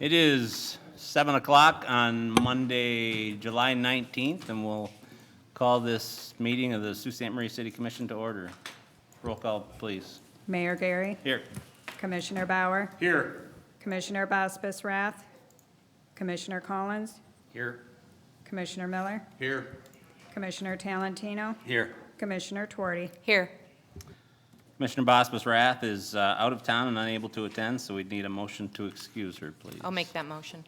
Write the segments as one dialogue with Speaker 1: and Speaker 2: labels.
Speaker 1: It is 7 o'clock on Monday, July 19th, and we'll call this meeting of the Sault Ste. Marie City Commission to order. Roll call, please.
Speaker 2: Mayor Gary,
Speaker 1: Here.
Speaker 2: Commissioner Bauer,
Speaker 1: Here.
Speaker 2: Commissioner Bospis Rath, Commissioner Collins,
Speaker 1: Here.
Speaker 2: Commissioner Miller,
Speaker 1: Here.
Speaker 2: Commissioner Talentino,
Speaker 1: Here.
Speaker 2: Commissioner Twardy.
Speaker 3: Here.
Speaker 1: Commissioner Bospis Rath is out of town and unable to attend, so we'd need a motion to excuse her, please.
Speaker 3: I'll make that motion.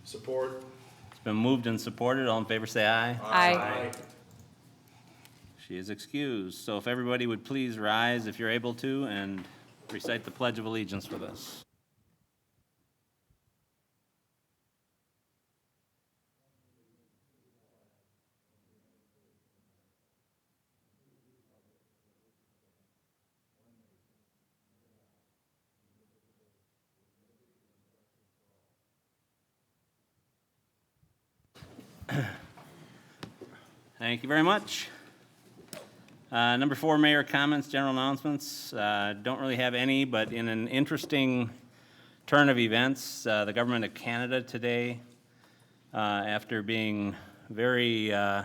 Speaker 4: Support.
Speaker 1: It's been moved and supported. All in favor, say aye.
Speaker 3: Aye.
Speaker 1: She is excused. So if everybody would please rise if you're able to and recite the Pledge of Allegiance with us. Thank you very much. Number 4, mayor comments, general announcements. Don't really have any, but in an interesting turn of events, the government of Canada today, after being very, what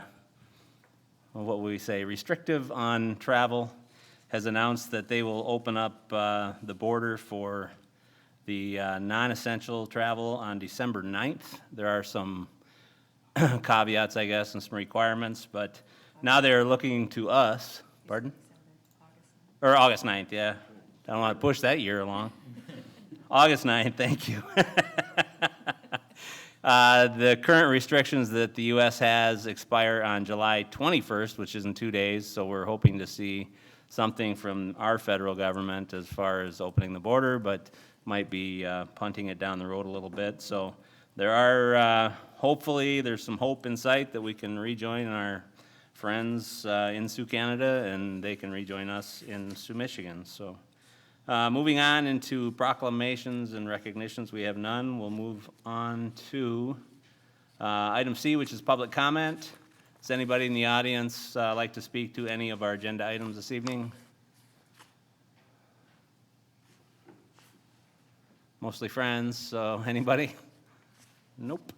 Speaker 1: would we say, restrictive on travel, has announced that they will open up the border for the non-essential travel on December 9th. There are some caveats, I guess, and some requirements, but now they're looking to us, pardon? Or August 9th, yeah. I don't want to push that year along. August 9th, thank you. The current restrictions that the U.S. has expire on July 21st, which is in 2 days, so we're hoping to see something from our federal government as far as opening the border, but might be punting it down the road a little bit. So there are, hopefully, there's some hope in sight that we can rejoin our friends in Sault, Canada, and they can rejoin us in Sault, Michigan. So moving on into proclamations and recognitions, we have none. We'll move on to item C, which is public comment. Does anybody in the audience like to speak to any of our agenda items this evening? Mostly friends, so anybody? Nope.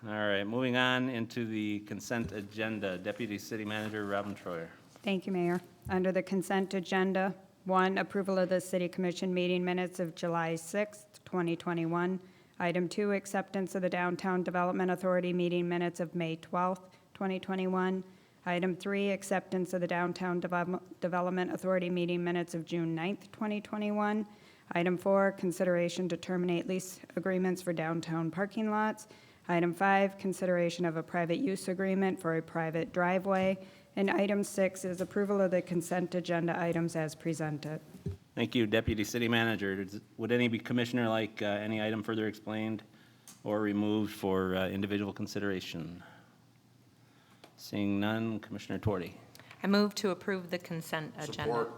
Speaker 1: All right, moving on into the consent agenda. Deputy City Manager Robin Troyer.
Speaker 2: Thank you, Mayor. Under the consent agenda, 1, approval of the City Commission meeting minutes of July 6th, 2021. Item 2, acceptance of the Downtown Development Authority meeting minutes of May 12th, 2021. Item 3, acceptance of the Downtown Development Authority meeting minutes of June 9th, 2021. Item 4, consideration to terminate lease agreements for downtown parking lots. Item 5, consideration of a private use agreement for a private driveway. And item 6 is approval of the consent agenda items as presented.
Speaker 1: Thank you, Deputy City Manager. Would any commissioner like any item further explained or removed for individual consideration? Seeing none, Commissioner Twardy.
Speaker 3: I move to approve the consent agenda.
Speaker 4: Support.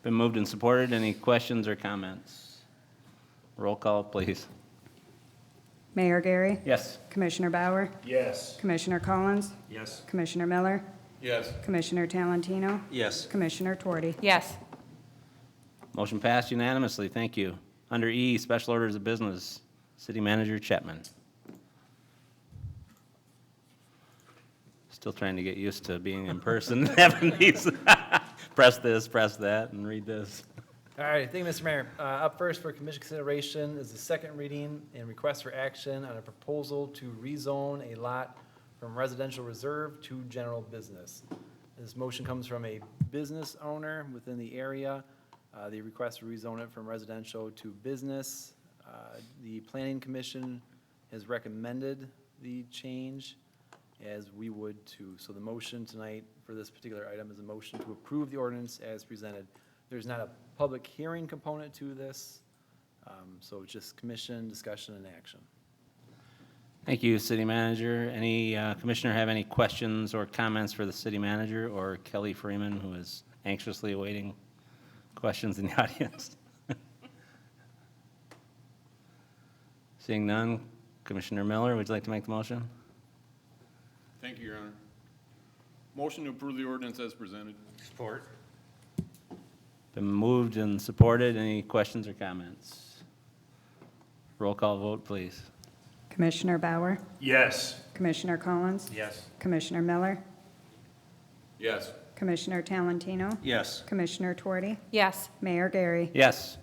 Speaker 1: Been moved and supported. Any questions or comments? Roll call, please.
Speaker 2: Mayor Gary,
Speaker 1: Yes.
Speaker 2: Commissioner Bauer,
Speaker 4: Yes.
Speaker 2: Commissioner Collins,
Speaker 4: Yes.
Speaker 2: Commissioner Miller,
Speaker 4: Yes.
Speaker 2: Commissioner Talentino,
Speaker 4: Yes.
Speaker 2: Commissioner Twardy.
Speaker 3: Yes.
Speaker 1: Motion passed unanimously. Thank you. Under E, special orders of business, City Manager Chapman. Still trying to get used to being in person, having these, press this, press that, and read this.
Speaker 5: All right, thank you, Mr. Mayor. Up first for commission consideration is the second reading and request for action on a proposal to rezone a lot from residential reserve to general business. This motion comes from a business owner within the area. The request to rezone it from residential to business. The planning commission has recommended the change, as we would too. So the motion tonight for this particular item is a motion to approve the ordinance as presented. There's not a public hearing component to this, so it's just commission, discussion, and action.
Speaker 1: Thank you, City Manager. Any commissioner have any questions or comments for the City Manager or Kelly Freeman, who is anxiously awaiting questions in the audience? Seeing none, Commissioner Miller, would you like to make the motion?
Speaker 4: Thank you, Your Honor. Motion to approve the ordinance as presented.
Speaker 1: Support. Been moved and supported. Any questions or comments? Roll call vote, please.
Speaker 2: Commissioner Bauer,
Speaker 6: Yes.
Speaker 2: Commissioner Collins,
Speaker 6: Yes.
Speaker 2: Commissioner Miller,
Speaker 4: Yes.
Speaker 2: Commissioner Talentino,
Speaker 6: Yes.
Speaker 2: Commissioner Tuarty,
Speaker 3: Yes.
Speaker 2: Mayor Gary.
Speaker 1: Yes.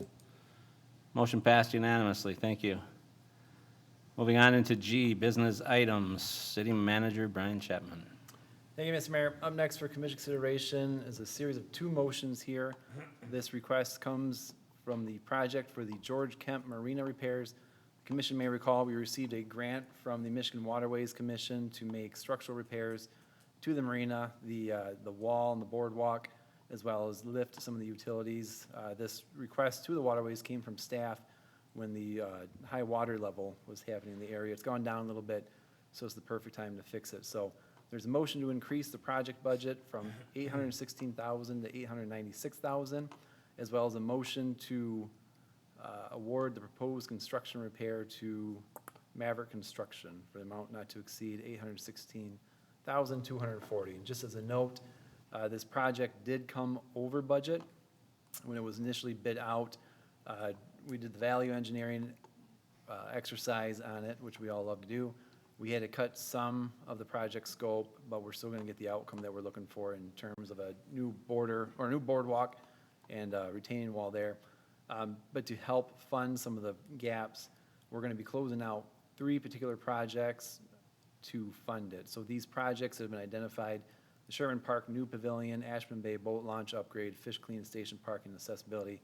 Speaker 1: Motion passed unanimously. Thank you. Moving on into G, business items. City Manager Brian Chapman.
Speaker 5: Thank you, Mr. Mayor. Up next for commission consideration is a series of two motions here. This request comes from the project for the George Kemp Marina repairs. Commission may recall, we received a grant from the Michigan Waterways Commission to make structural repairs to the marina, the wall and the boardwalk, as well as lift some of the utilities. This request to the waterways came from staff when the high water level was happening in the area. It's gone down a little bit, so it's the perfect time to fix it. So there's a motion to increase the project budget from $816,000 to $896,000, as well as a motion to award the proposed construction repair to Maverick Construction for the amount not to exceed $816,240. And just as a note, this project did come over budget when it was initially bid out. We did the value engineering exercise on it, which we all love to do. We had to cut some of the project scope, but we're still going to get the outcome that we're looking for in terms of a new border, or a new boardwalk and retaining wall there. But to help fund some of the gaps, we're going to be closing out 3 particular projects to fund it. So these projects have been identified: the Sherman Park New Pavilion, Ashman Bay Boat Launch Upgrade, Fish Clean Station Parking Accessibility.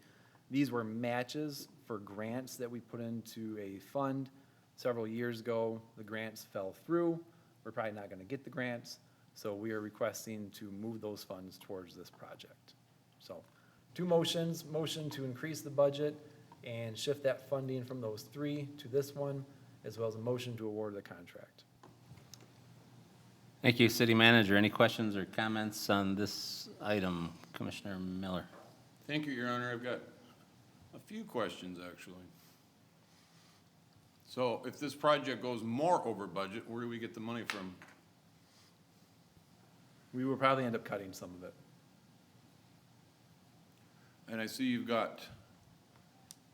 Speaker 5: These were matches for grants that we put into a fund several years ago. The grants fell through. We're probably not going to get the grants, so we are requesting to move those funds towards this project. So, 2 motions: motion to increase the budget and shift that funding from those 3 to this one, as well as a motion to award the contract.
Speaker 1: Thank you, City Manager. Any questions or comments on this item? Commissioner Miller.
Speaker 4: Thank you, Your Honor. I've got a few questions, actually. So if this project goes more over budget, where do we get the money from?
Speaker 5: We will probably end up cutting some of it.
Speaker 4: And I see you've got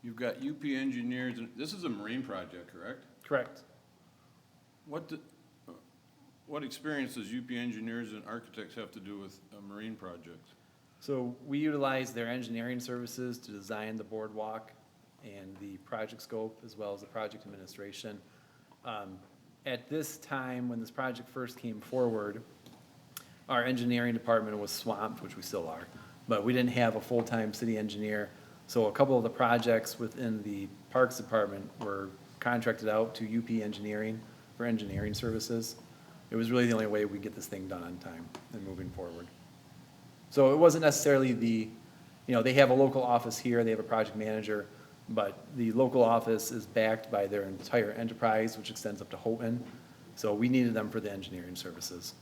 Speaker 4: UP engineers, and this is a marine project, correct?
Speaker 5: Correct.
Speaker 4: What experience does UP engineers and architects have to do with a marine project?
Speaker 5: So we utilize their engineering services to design the boardwalk and the project scope, as well as the project administration. At this time, when this project first came forward, our engineering department was swamped, which we still are, but we didn't have a full-time city engineer. So a couple of the projects within the Parks Department were contracted out to UP Engineering for engineering services. It was really the only way we get this thing done on time and moving forward. So it wasn't necessarily they have a local office here, they have a project manager, but the local office is backed by their entire enterprise, which extends up to Houghton. So we needed them for the engineering services.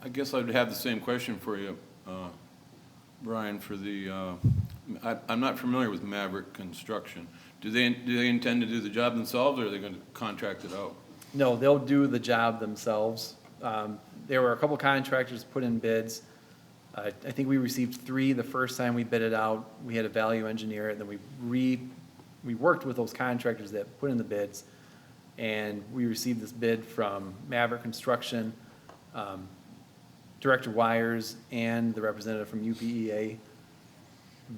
Speaker 4: I guess I'd have the same question for you, Brian, for I'm not familiar with Maverick Construction. Do they intend to do the job themselves, or are they going to contract it out?
Speaker 5: No, they'll do the job themselves. There were a couple contractors put in bids. I think we received 3 the first time we bid it out. We had a value engineer, and then we worked with those contractors that put in the bids, and we received this bid from Maverick Construction, Director Wires, and the representative from UPEA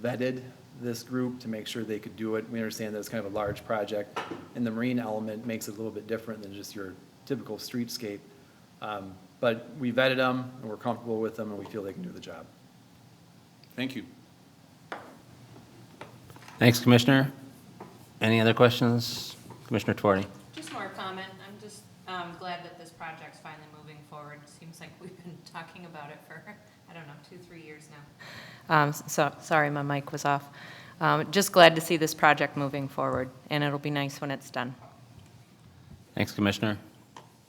Speaker 5: vetted this group to make sure they could do it. We understand that it's kind of a large project, and the marine element makes it a little bit different than just your typical streetscape. But we vetted them, and we're comfortable with them, and we feel they can do the job.
Speaker 4: Thank you.
Speaker 1: Thanks, Commissioner. Any other questions? Commissioner Tuarty.
Speaker 3: Just more comment. I'm just glad that this project's finally moving forward. Seems like we've been talking about it for, 2-3 years now. Sorry, my mic was off. Just glad to see this project moving forward, and it'll be nice when it's done.
Speaker 1: Thanks, Commissioner.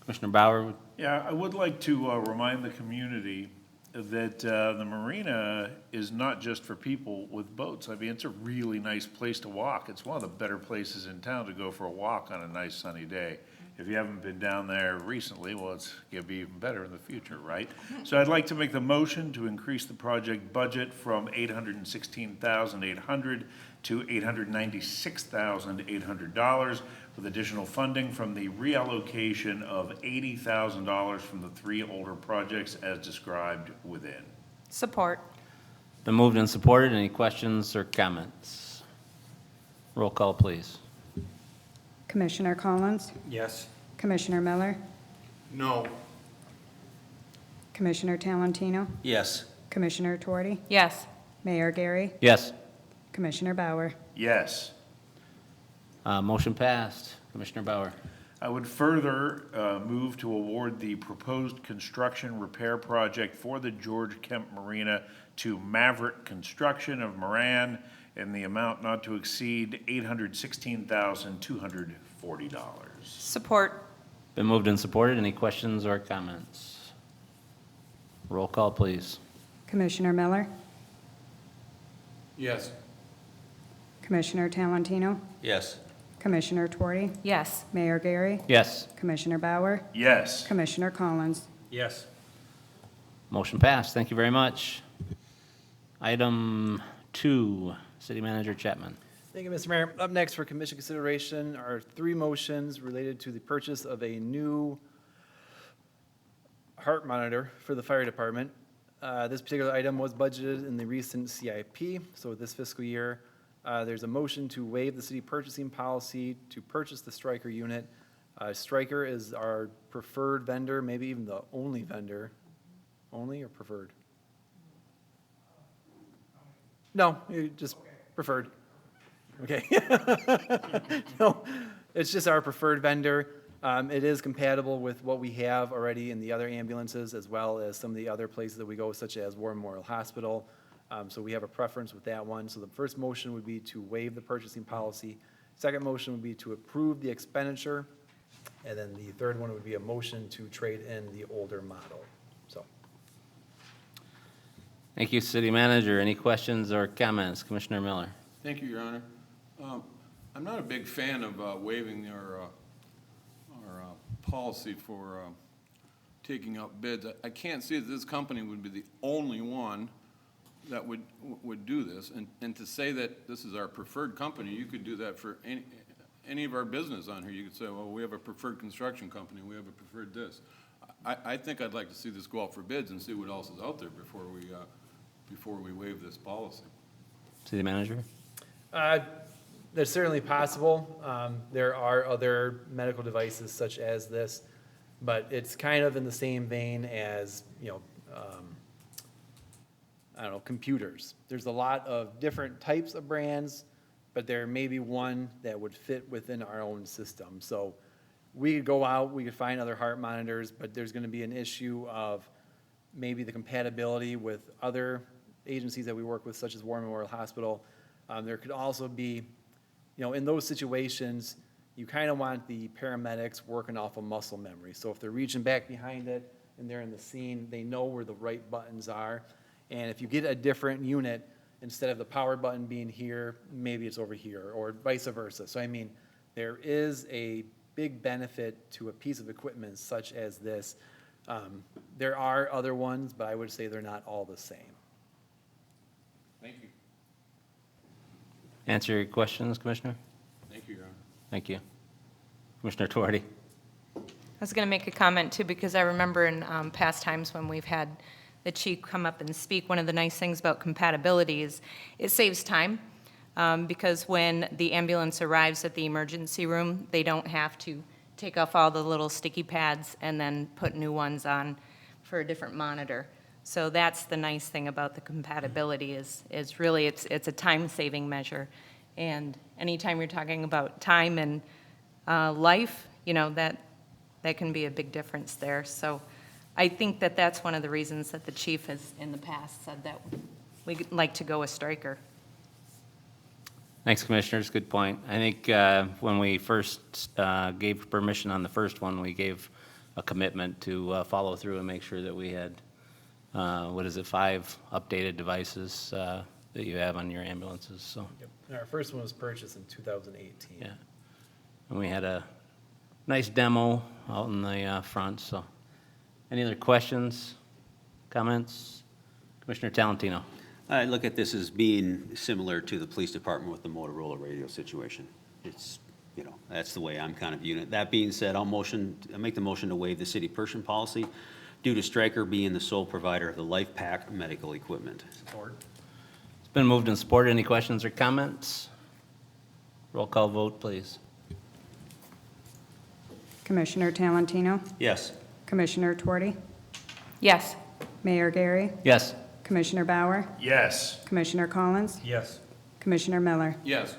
Speaker 1: Commissioner Bauer.
Speaker 6: Yeah, I would like to remind the community that the marina is not just for people with boats. I mean, it's a really nice place to walk. It's one of the better places in town to go for a walk on a nice sunny day. If you haven't been down there recently, well, it's going to be even better in the future, right? So I'd like to make the motion to increase the project budget from $816,800 to $896,800 with additional funding from the reallocation of $80,000 from the 3 older projects as described within.
Speaker 3: Support.
Speaker 1: Been moved and supported. Any questions or comments? Roll call, please.
Speaker 2: Commissioner Collins,
Speaker 7: Yes.
Speaker 2: Commissioner Miller,
Speaker 4: No.
Speaker 2: Commissioner Talentino,
Speaker 7: Yes.
Speaker 2: Commissioner Tuarty,
Speaker 3: Yes.
Speaker 2: Mayor Gary,
Speaker 1: Yes.
Speaker 2: Commissioner Bauer.
Speaker 6: Yes.
Speaker 1: Motion passed. Commissioner Bauer.
Speaker 6: I would further move to award the proposed construction repair project for the George Kemp Marina to Maverick Construction of Moran in the amount not to exceed $816,240.
Speaker 3: Support.
Speaker 1: Been moved and supported. Any questions or comments? Roll call, please.
Speaker 2: Commissioner Miller,
Speaker 4: Yes.
Speaker 2: Commissioner Talentino,
Speaker 7: Yes.
Speaker 2: Commissioner Tuarty,
Speaker 3: Yes.
Speaker 2: Mayor Gary,
Speaker 1: Yes.
Speaker 2: Commissioner Bauer,
Speaker 6: Yes.
Speaker 2: Commissioner Collins.
Speaker 7: Yes.
Speaker 1: Motion passed. Thank you very much. Item 2, City Manager Chapman.
Speaker 5: Thank you, Mr. Mayor. Up next for commission consideration are 3 motions related to the purchase of a new heart monitor for the fire department. This particular item was budgeted in the recent CIP, so this fiscal year, there's a motion to waive the city purchasing policy to purchase the Stryker unit. Stryker is our preferred vendor, maybe even the only vendor. Only or preferred? No, you just preferred. Okay. No, it's just our preferred vendor. It is compatible with what we have already in the other ambulances, as well as some of the other places that we go, such as War Memorial Hospital. So we have a preference with that one. So the first motion would be to waive the purchasing policy. Second motion would be to approve the expenditure. And then the third one would be a motion to trade in the older model. So,
Speaker 1: Thank you, City Manager. Any questions or comments? Commissioner Miller.
Speaker 4: Thank you, Your Honor. I'm not a big fan of waiving our policy for taking out bids. I can't see that this company would be the only one that would do this. And to say that this is our preferred company, you could do that for any of our business on here. You could say, well, we have a preferred construction company, we have a preferred this. I think I'd like to see this go out for bids and see what else is out there before we waive this policy.
Speaker 1: City Manager.
Speaker 5: that's certainly possible. There are other medical devices such as this, but it's kind of in the same vein as, I don't know, computers. There's a lot of different types of brands, but there may be one that would fit within our own system. So we could go out, we could find other heart monitors, but there's going to be an issue of maybe the compatibility with other agencies that we work with, such as War Memorial Hospital. There could also be, in those situations, you kind of want the paramedics working off of muscle memory. So if they're reaching back behind it and they're in the scene, they know where the right buttons are. And if you get a different unit, instead of the power button being here, maybe it's over here, or vice versa. So there is a big benefit to a piece of equipment such as this. There are other ones, but I would say they're not all the same.
Speaker 4: Thank you.
Speaker 1: Answer your questions, Commissioner?
Speaker 4: Thank you, Your Honor.
Speaker 1: Thank you. Commissioner Tuarty.
Speaker 3: I was going to make a comment too, because I remember in past times when we've had the chief come up and speak, one of the nice things about compatibility is it saves time, because when the ambulance arrives at the emergency room, they don't have to take off all the little sticky pads and then put new ones on for a different monitor. So that's the nice thing about the compatibility is really it's a time-saving measure. And anytime you're talking about time and life, that can be a big difference there. So I think that that's one of the reasons that the chief has in the past said that we'd like to go with Stryker.
Speaker 1: Thanks, Commissioners. Good point. I think when we first gave permission on the first one, we gave a commitment to follow through and make sure that we had, 5 updated devices that you have on your ambulances. So,
Speaker 5: Yep. And our first one was purchased in 2018.
Speaker 1: yeah. And we had a nice demo out in the front, so. Any other questions, comments? Commissioner Talentino.
Speaker 7: I look at this as being similar to the police department with the Motorola radio situation. It's, that's the way I'm kind of viewing it. That being said, I'll make the motion to waive the city person policy due to Stryker being the sole provider of the Life Pack medical equipment.
Speaker 1: It's been moved and supported. Any questions or comments? Roll call vote, please.
Speaker 2: Commissioner Talentino,
Speaker 7: Yes.
Speaker 2: Commissioner Twardy,
Speaker 3: Yes.
Speaker 2: Mayor Gary,
Speaker 1: Yes.
Speaker 2: Commissioner Bauer,
Speaker 6: Yes.
Speaker 2: Commissioner Collins,
Speaker 5: Yes.
Speaker 2: Commissioner Miller.
Speaker 4: Yes.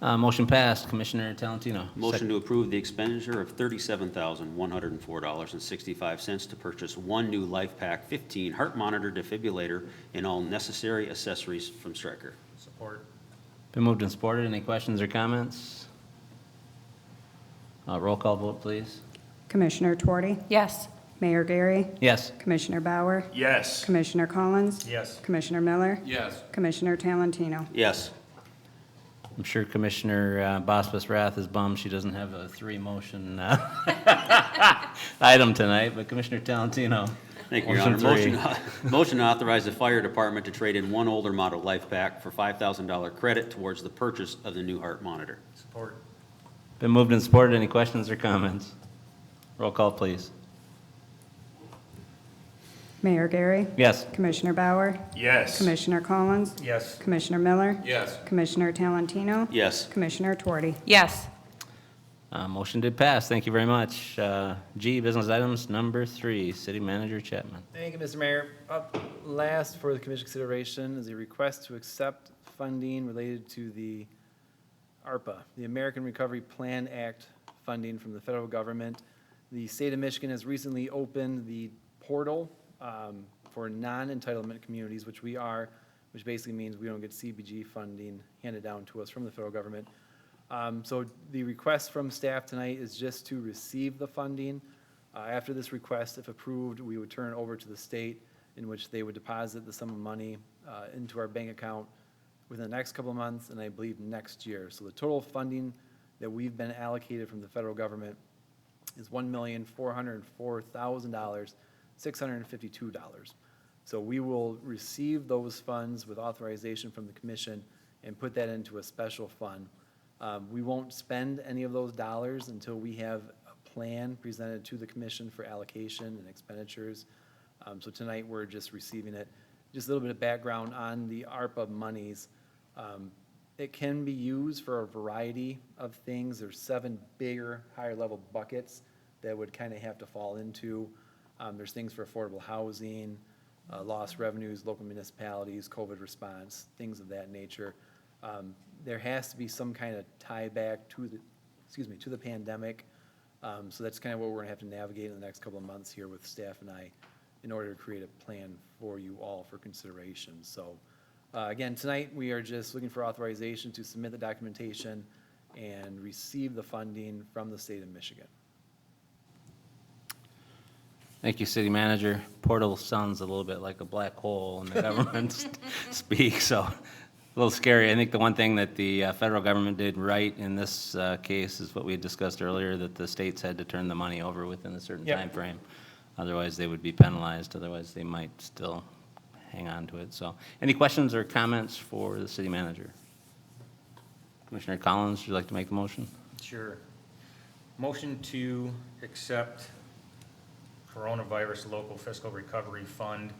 Speaker 1: Motion passed. Commissioner Talentino.
Speaker 7: Motion to approve the expenditure of $37,104.65 to purchase one new Life Pack 15 heart monitor defibrillator and all necessary accessories from Stryker.
Speaker 5: Support.
Speaker 1: Been moved and supported. Any questions or comments? Roll call vote, please.
Speaker 2: Commissioner Twardy,
Speaker 3: Yes.
Speaker 2: Mayor Gary,
Speaker 1: Yes.
Speaker 2: Commissioner Bauer,
Speaker 6: Yes.
Speaker 2: Commissioner Collins,
Speaker 5: Yes.
Speaker 2: Commissioner Miller,
Speaker 4: Yes.
Speaker 2: Commissioner Talentino.
Speaker 7: Yes.
Speaker 1: I'm sure Commissioner Bosbus Rath is bummed she doesn't have a 3-motion item tonight, but Commissioner Talentino.
Speaker 7: Thank you, Your Honor.
Speaker 1: Motion
Speaker 7: Motion to authorize the fire department to trade in one older model Life Pack for $5,000 credit towards the purchase of the new heart monitor.
Speaker 5: Support.
Speaker 1: Been moved and supported. Any questions or comments? Roll call, please.
Speaker 2: Mayor Gary,
Speaker 1: Yes.
Speaker 2: Commissioner Bauer,
Speaker 6: Yes.
Speaker 2: Commissioner Collins,
Speaker 5: Yes.
Speaker 2: Commissioner Miller,
Speaker 4: Yes.
Speaker 2: Commissioner Talentino,
Speaker 7: Yes.
Speaker 2: Commissioner Twardy.
Speaker 3: Yes.
Speaker 1: Motion did pass. Thank you very much. G, business items number 3, City Manager Chapman.
Speaker 5: Thank you, Mr. Mayor. Up last for the commission consideration is a request to accept funding related to the ARPA, the American Recovery Plan Act funding from the federal government. The state of Michigan has recently opened the portal for non-entitlement communities, which we are, which basically means we don't get CBG funding handed down to us from the federal government. So the request from staff tonight is just to receive the funding. After this request, if approved, we would turn it over to the state, in which they would deposit the sum of money into our bank account within the next couple of months, and I believe next year. So the total funding that we've been allocated from the federal government is $1,404,652. So we will receive those funds with authorization from the commission and put that into a special fund. We won't spend any of those dollars until we have a plan presented to the commission for allocation and expenditures. So tonight, we're just receiving it. Just a little bit of background on the ARPA monies. It can be used for a variety of things. There's 7 bigger, higher-level buckets that would kind of have to fall into. There's things for affordable housing, lost revenues, local municipalities, COVID response, things of that nature. There has to be some kind of tie back to the, to the pandemic. So that's kind of what we're gonna have to navigate in the next couple of months here with staff and I in order to create a plan for you all for consideration. So again, tonight we are just looking for authorization to submit the documentation and receive the funding from the state of Michigan.
Speaker 1: Thank you, City Manager. Portal sounds a little bit like a black hole in the government speak, so a little scary. I think the one thing that the federal government did right in this case is what we had discussed earlier, that the states had to turn the money over within a certain
Speaker 5: Yep.
Speaker 1: time frame. Otherwise, they would be penalized. Otherwise, they might still hang on to it. So, any questions or comments for the City Manager? Commissioner Collins, would you like to make the motion?
Speaker 8: Sure. Motion to accept Coronavirus Local Fiscal Recovery Fund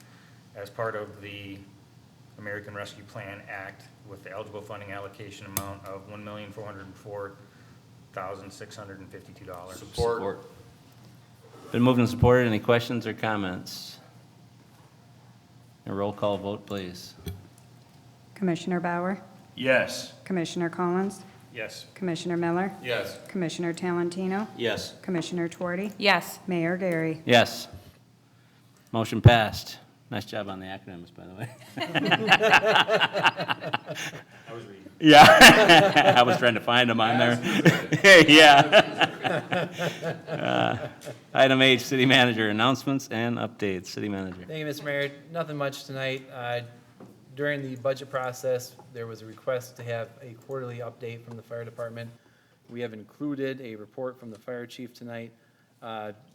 Speaker 8: as part of the American Rescue Plan Act with the eligible funding allocation amount of $1,404,652.
Speaker 4: Support.
Speaker 1: Been moved and supported. Any questions or comments? A roll call vote, please.
Speaker 2: Commissioner Bauer,
Speaker 6: Yes.
Speaker 2: Commissioner Collins,
Speaker 8: Yes.
Speaker 2: Commissioner Miller,
Speaker 4: Yes.
Speaker 2: Commissioner Talentino,
Speaker 7: Yes.
Speaker 2: Commissioner Twardy,
Speaker 3: Yes.
Speaker 2: Mayor Gary.
Speaker 1: Yes. Motion passed. Nice job on the acronyms, by the way.
Speaker 8: I was reading.
Speaker 1: Yeah, I was trying to find them on there. Yeah. Item H, City Manager, announcements and updates. City Manager.
Speaker 5: Thank you, Mr. Mayor. Nothing much tonight. During the budget process, there was a request to have a quarterly update from the fire department We have included a report from the fire chief tonight.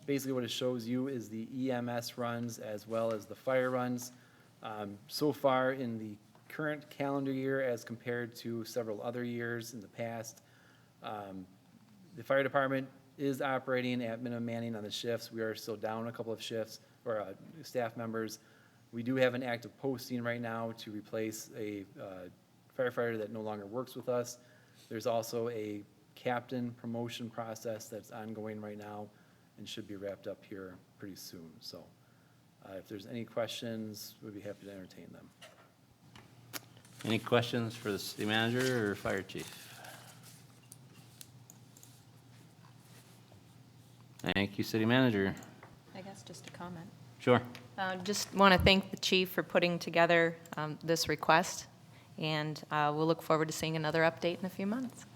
Speaker 5: Basically, what it shows you is the EMS runs as well as the fire runs. So far in the current calendar year as compared to several other years in the past, the fire department is operating at minimum manning on the shifts. We are still down a couple of shifts, or staff members. We do have an active posting right now to replace a firefighter that no longer works with us. There's also a captain promotion process that's ongoing right now and should be wrapped up here pretty soon. So if there's any questions, we'd be happy to entertain them.
Speaker 1: Any questions for the city manager or fire chief? Thank you, city manager.
Speaker 3: I guess just a comment.
Speaker 1: Sure.
Speaker 3: Just want to thank the chief for putting together this request, and we'll look forward to seeing another update in a few months.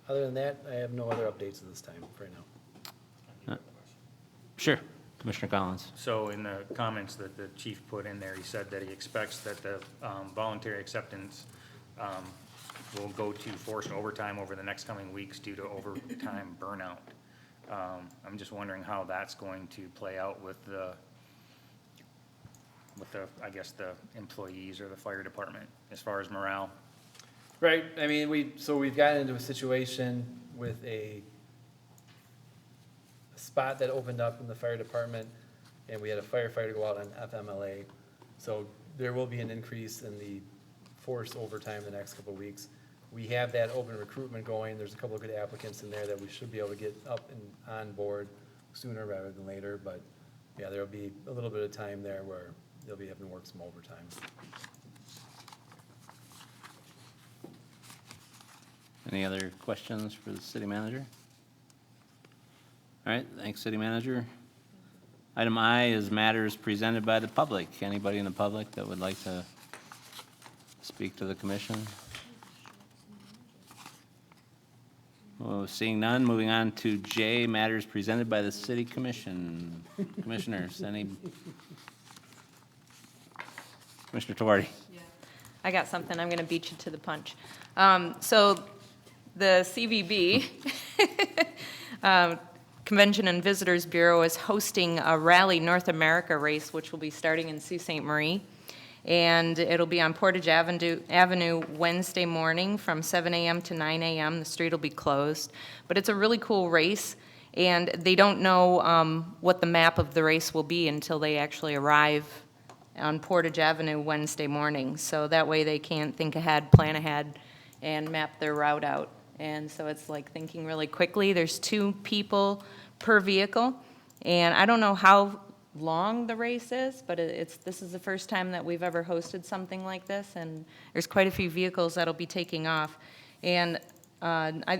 Speaker 5: Other than that, I have no other updates at this time right now.
Speaker 1: Sure. Commissioner Collins.
Speaker 8: So in the comments that the chief put in there, he said that he expects that the voluntary acceptance will go to forced overtime over the next coming weeks due to overtime burnout. I'm just wondering how that's going to play out with the, I guess, the employees or the fire department as far as morale.
Speaker 5: Right, I mean, we've gotten into a situation with a spot that opened up in the fire department, and we had a firefighter go out on FMLA. So there will be an increase in the forced overtime the next couple of weeks. We have that open recruitment going. There's a couple of good applicants in there that we should be able to get up and on board sooner rather than later. But yeah, there'll be a little bit of time there where they'll be having to work some overtime.
Speaker 1: Any other questions for the city manager? All right, thanks, city manager. Item I is matters presented by the public. Anybody in the public that would like to speak to the commission? Oh, seeing none, moving on to J, matters presented by the city commission. Commissioners, any? Commissioner Tovardi.
Speaker 3: I got something. I'm going to beat you to the punch. So the CVB, Convention and Visitors Bureau, is hosting a Rally North America race, which will be starting in Sault Ste. Marie. And it'll be on Portage Avenue Wednesday morning from 7 a.m. to 9 a.m. The street will be closed. But it's a really cool race, and they don't know what the map of the race will be until they actually arrive on Portage Avenue Wednesday morning. So that way they can think ahead, plan ahead, and map their route out. And so it's like thinking really quickly. There's 2 people per vehicle, and I don't know how long the race is, but this is the first time that we've ever hosted something like this, and there's quite a few vehicles that'll be taking off. And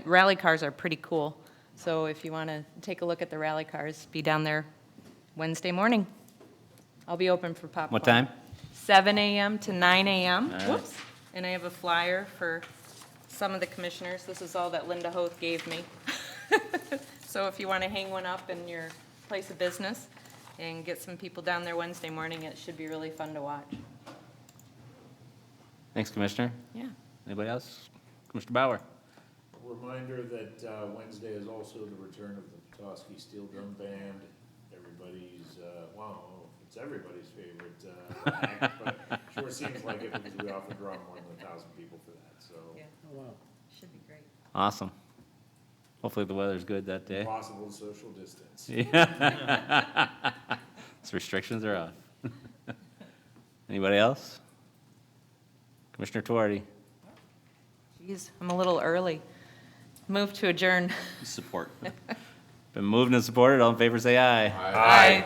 Speaker 3: rally cars are pretty cool, so if you want to take a look at the rally cars, be down there Wednesday morning. I'll be open for popcorn.
Speaker 1: What time?
Speaker 3: 7 a.m. to 9 a.m.
Speaker 1: All right.
Speaker 3: Whoops. And I have a flyer for some of the commissioners. This is all that Linda Hoth gave me. So if you want to hang one up in your place of business and get some people down there Wednesday morning, it should be really fun to watch.
Speaker 1: Thanks, Commissioner.
Speaker 3: Yeah.
Speaker 1: Anybody else? Commissioner Bauer.
Speaker 6: Reminder that Wednesday is also the return of the Petoskey Steel Drum Band. Everybody's, it's everybody's favorite act, but sure seems like it because we often draw more than 1,000 people for that, so.
Speaker 3: Yeah.
Speaker 5: Oh, wow.
Speaker 3: Should be great.
Speaker 1: Awesome. Hopefully the weather's good that day.
Speaker 6: Possible social distance.
Speaker 1: Yeah. So restrictions are off. Anybody else? Commissioner Tovardi.
Speaker 3: Geez, I'm a little early. Move to adjourn.
Speaker 7: Support.
Speaker 1: Been moved and supported. All in favor, say aye.
Speaker 3: Aye.